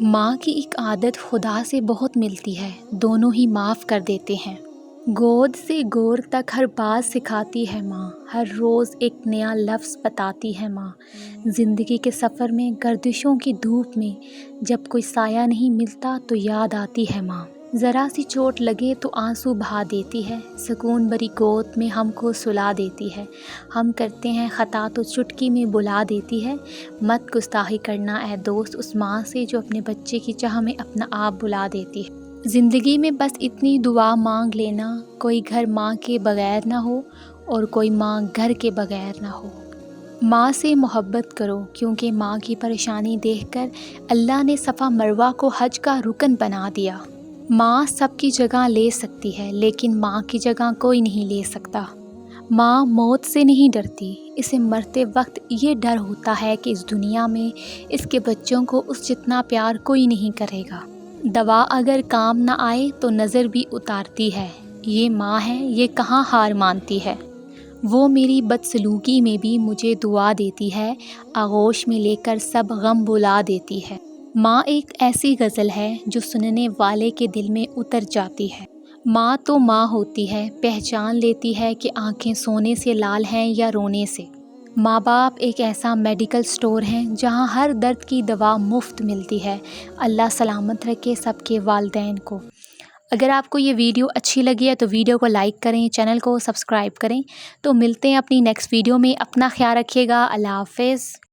ماں کی ایک عادت خدا سے بہت ملتی ہے، دونوں ہی معاف کر دیتے ہیں۔ گود سے گور تک ہر بات سکھاتی ہے ماں، ہر روز ایک نیا لفظ بتاتی ہے ماں۔ زندگی کے سفر میں گردشوں کی دھوپ میں جب کوئی سایہ نہیں ملتا تو یاد آتی ہے ماں۔ ذرا سی چوٹ لگے تو آنسو بہا دیتی ہے، سکون بھری گود میں ہم کو سلا دیتی ہے۔ ہم کرتے ہیں خطا تو چٹکی میں بلا دیتی ہے۔ مت گستاخی کرنا اے دوست اس ماں سے جو اپنے بچے کی چاہ میں اپنا آپ بلا دیتی ہے۔ زندگی میں بس اتنی دعا مانگ لینا، کوئی گھر ماں کے بغیر نہ ہو اور کوئی ماں گھر کے بغیر نہ ہو۔ ماں سے محبت کرو، کیونکہ ماں کی پریشانی دیکھ کر اللہ نے صفا مروہ کو حج کا رکن بنا دیا۔ ماں سب کی جگہ لے سکتی ہے، لیکن ماں کی جگہ کوئی نہیں لے سکتا۔ ماں موت سے نہیں ڈرتی، اسے مرتے وقت یہ ڈر ہوتا ہے کہ اس دنیا میں اس کے بچوں کو اس جتنا پیار کوئی نہیں کرے گا۔ دوا اگر کام نہ آئے تو نظر بھی اتارتی ہے، یہ ماں ہے، یہ کہاں ہار مانتی ہے۔ وہ میری بدسلوکی میں بھی مجھے دعا دیتی ہے، آغوش میں لے کر سب غم بھلا دیتی ہے۔ ماں ایک ایسی غزل ہے جو سننے والے کے دل میں اتر جاتی ہے۔ ماں تو ماں ہوتی ہے، پہچان لیتی ہے کہ آنکھیں سونے سے لال ہیں یا رونے سے۔ ماں باپ ایک ایسا میڈیکل سٹور ہے جہاں ہر درد کی دوا مفت ملتی ہے۔ اللہ سلامت رکھے سب کے والدین کو۔ اگر آپ کو یہ ویڈیو اچھی لگی ہے تو ویڈیو کو لائک کریں، چینل کو سبسکرائب کریں۔ تو ملتے ہیں اپنی نیکسٹ ویڈیو میں، اپنا خیال رکھیے گا، اللہ حافظ۔